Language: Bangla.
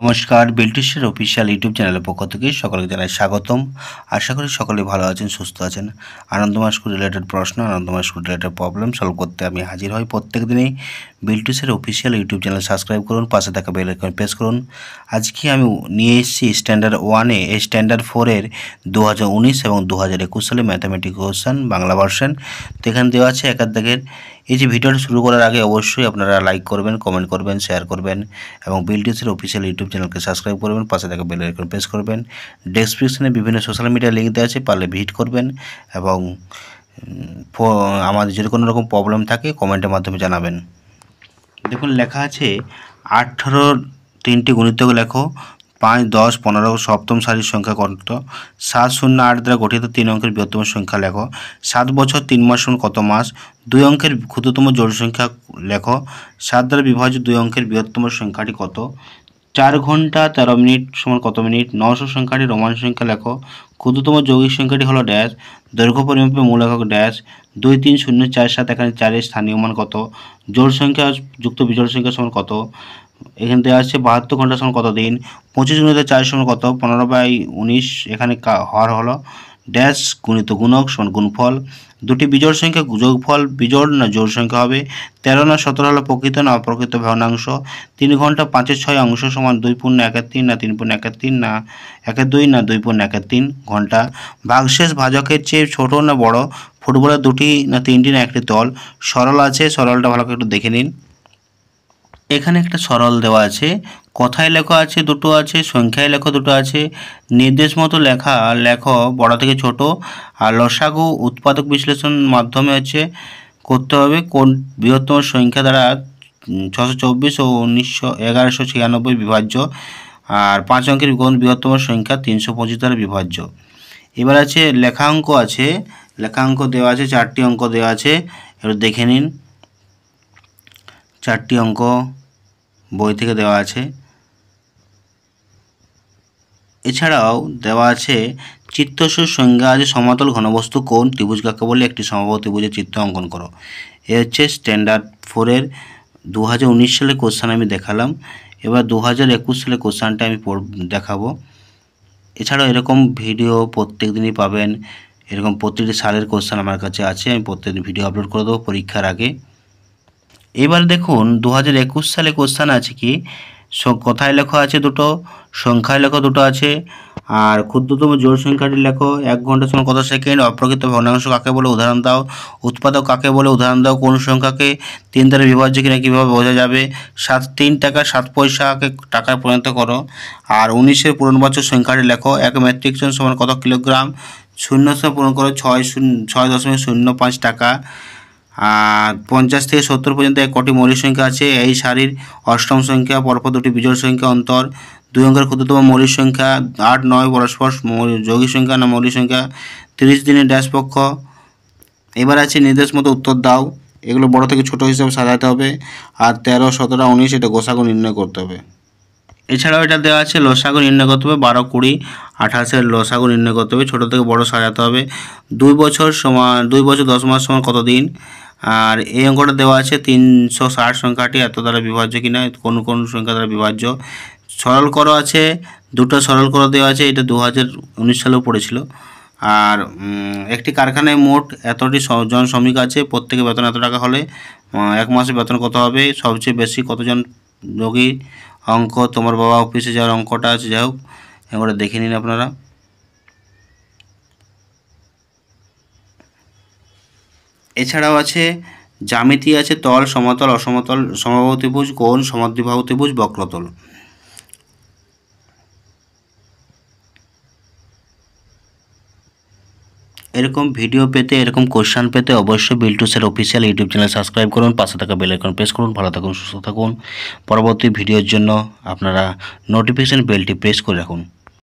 নমস্কার, বিল্টিশের অফিসিয়াল ইউটিউব চ্যানেলের পক্ষ থেকে সকলকে জানাই স্বাগতম। আশা করি সকলে ভালো আছেন, সুস্থ আছেন। আনন্দময় স্কুল রিলেটেড প্রশ্ন, আনন্দময় স্কুল রিলেটেড প্রবলেম সলভ করতে আমি হাজির হই প্রত্যেক দিনেই। বিল্টিশের অফিসিয়াল ইউটিউব চ্যানেল সাবস্ক্রাইব করুন, পাশে থাকা বেল আইকন প্রেস করুন। আজকে আমি নিয়ে এসেছি স্ট্যান্ডার্ড 1-এ স্ট্যান্ডার্ড 4-এর 2019 এবং 2021 সালে ম্যাথামেটিক্স কোশ্চেন বাংলা ভার্সন। তো এখানে দেওয়া আছে একের দাগের। এই যে ভিডিওটা শুরু করার আগে অবশ্যই আপনারা লাইক করবেন, কমেন্ট করবেন, শেয়ার করবেন এবং বিল্টিশের অফিসিয়াল ইউটিউব চ্যানেলকে সাবস্ক্রাইব করবেন, পাশে থাকা বেল আইকন প্রেস করবেন। ডেসক্রিপশনে বিভিন্ন সোশ্যাল মিডিয়া লিঙ্ক দেওয়া আছে, পারলে ভিজিট করবেন এবং আমাদের যদি কোনো রকম প্রবলেম থাকে কমেন্টের মাধ্যমে জানাবেন। দেখুন লেখা আছে 18 তিনটি গুণিতক লেখো। 5, 10, 15 সপ্তম সারির সংখ্যা কত? 7, 0, 8 দ্বারা গঠিত 3 অঙ্কের বৃহত্তম সংখ্যা লেখো। 7 বছর 3 মাস সমান কত মাস? 2 অঙ্কের ক্ষুদ্রতম জোড় সংখ্যা লেখো। 7 দ্বারা বিভাজ্য 2 অঙ্কের বৃহত্তম সংখ্যাটি কত? 4 ঘন্টা 13 মিনিট সমান কত মিনিট? 900 সংখ্যাটি রোমান সংখ্যা লেখো। ক্ষুদ্রতম যৌগিক সংখ্যাটি হলো ড্যাশ। দৈর্ঘ্য পরিমাপে মূল একক ড্যাশ। 2, 3, 0, 4, 7 এখানে 4-এর স্থানীয় মান কত? জোড় সংখ্যা যুক্ত বিজোড় সংখ্যা সমান কত? এখানে দেওয়া আছে 72 ঘন্টা সমান কত দিন? 25 গুণিত 4 সমান কত? 15/19। এখানে হর হলো ড্যাশ গুণিত গুণক সমান গুণফল। দুটি বিজোড় সংখ্যা যোগফল বিজোড় না জোড় সংখ্যা হবে। 13 না 17 হলো প্রকৃত না অপ্রকৃত ভগ্নাংশ। 3 ঘন্টা 5/6 অংশ সমান 2.1/3 না 3.1/3 না 1/2 না 2.1/3 ঘন্টা। ভাগশেষ ভাজকের চেয়ে ছোট না বড়? ফুটবলের দুটি না তিনটি না একটি তল? সরল আছে, সরলটা ভালো করে একটু দেখে নিন। এখানে একটা সরল দেওয়া আছে, কথায় লেখা আছে দুটো আছে, সংখ্যায় লেখা দুটো আছে। নির্দেশ মতো লেখো বড় থেকে ছোট। আর লসাগু উৎপাদক বিশ্লেষণ মাধ্যমে করতে হবে কোন বৃহত্তম সংখ্যা দ্বারা 624 ও 1196 বিভাজ্য। আর 5 অঙ্কের কোন বৃহত্তম সংখ্যা 325 দ্বারা বিভাজ্য। এবার আছে লেখাঙ্ক আছে, লেখাঙ্ক দেওয়া আছে 4টি অঙ্ক দেওয়া আছে, এবার দেখে নিন। 4টি অঙ্ক বই থেকে দেওয়া আছে। এছাড়াও দেওয়া আছে চিত্তস্বর সংজ্ঞা আছে, সমতল ঘনবস্তু কোণ? ত্রিভুজ কাকে বলে? একটি সমবাহু ত্রিভুজের চিত্র অঙ্কন করো। এ হচ্ছে স্ট্যান্ডার্ড 4-এর 2019 সালে কোশ্চেন আমি দেখালাম। এবার 2021 সালে কোশ্চেনটা আমি দেখাবো। এছাড়াও এরকম ভিডিও প্রত্যেক দিনই পাবেন। এরকম প্রতিটি সালের কোশ্চেন আমার কাছে আছে, আমি প্রত্যেকদিন ভিডিও আপলোড করে দেবো পরীক্ষার আগে। এবার দেখুন 2021 সালে কোশ্চেন আছে কি, কথায় লেখা আছে দুটো, সংখ্যায় লেখা দুটো আছে। আর ক্ষুদ্রতম জোড় সংখ্যাটি লেখো। 1 ঘন্টা সমান কত সেকেন্ড? অপ্রকৃত ভগ্নাংশ কাকে বলে? উদাহরণ দাও। উৎপাদক কাকে বলে? উদাহরণ দাও। কোন সংখ্যাকে 3 দ্বারা বিভাজ্য কিনা কীভাবে বোঝা যাবে? 3 টাকা 7 পয়সাকে টাকায় পরিণত করো। আর 19-এর পূরণবাচক সংখ্যাটি লেখো। 1 মেট্রিক টন সমান কত কিলোগ্রাম? 0 পূরণ করো 6.05 টাকা। আর 50 থেকে 70 পর্যন্ত কটি মৌলিক সংখ্যা আছে? এই সারির অষ্টম সংখ্যা, পরপর দুটি বিজোড় সংখ্যা, অন্তর। 2 অঙ্কের ক্ষুদ্রতম মৌলিক সংখ্যা 8, 9 পরস্পর যৌগিক সংখ্যা না মৌলিক সংখ্যা? 30 দিনের ড্যাশ পক্ষ। এবার আছে নির্দেশ মতো উত্তর দাও। এগুলো বড় থেকে ছোট হিসাবে সাজাতে হবে। আর 13, 17, 19 এটা গোসাগু নির্ণয় করতে হবে। এছাড়াও এটা দেওয়া আছে লসাগু নির্ণয় করতে হবে। 12, 20, 28-এর লসাগু নির্ণয় করতে হবে। ছোটো থেকে বড় সাজাতে হবে। 2 বছর 10 মাস সমান কত দিন? আর এই অঙ্কটা দেওয়া আছে 360 সংখ্যাটি এত দ্বারা বিভাজ্য কিনা, কোন কোন সংখ্যা দ্বারা বিভাজ্য। সরল করো আছে, দুটো সরল করো দেওয়া আছে, এটা 2019 সালেও পড়েছিল। আর একটি কারখানায় মোট এতটি জন শ্রমিক আছে, প্রত্যেকে বেতন এত টাকা হলে 1 মাসে বেতন কত হবে? সবচেয়ে বেশি কতজন যোগী? অঙ্ক তোমার বাবা অফিসে যাওয়ার অঙ্কটা আছে, যাই হোক এগুলো দেখে নিন আপনারা। এছাড়াও আছে জ্যামিতি আছে, তল, সমতল, অসমতল, সমবাহু ত্রিভুজ, কোণ, সমদ্বিবাহু ত্রিভুজ, বক্রতল। এরকম ভিডিও পেতে, এরকম কোশ্চেন পেতে অবশ্যই বিল্টুসের অফিসিয়াল ইউটিউব চ্যানেল সাবস্ক্রাইব করুন, পাশে থাকা বেল আইকন প্রেস করুন। ভালো থাকুন, সুস্থ থাকুন। পরবর্তী ভিডিওর জন্য আপনারা নোটিফিকেশন বেলটি প্রেস করে রাখুন।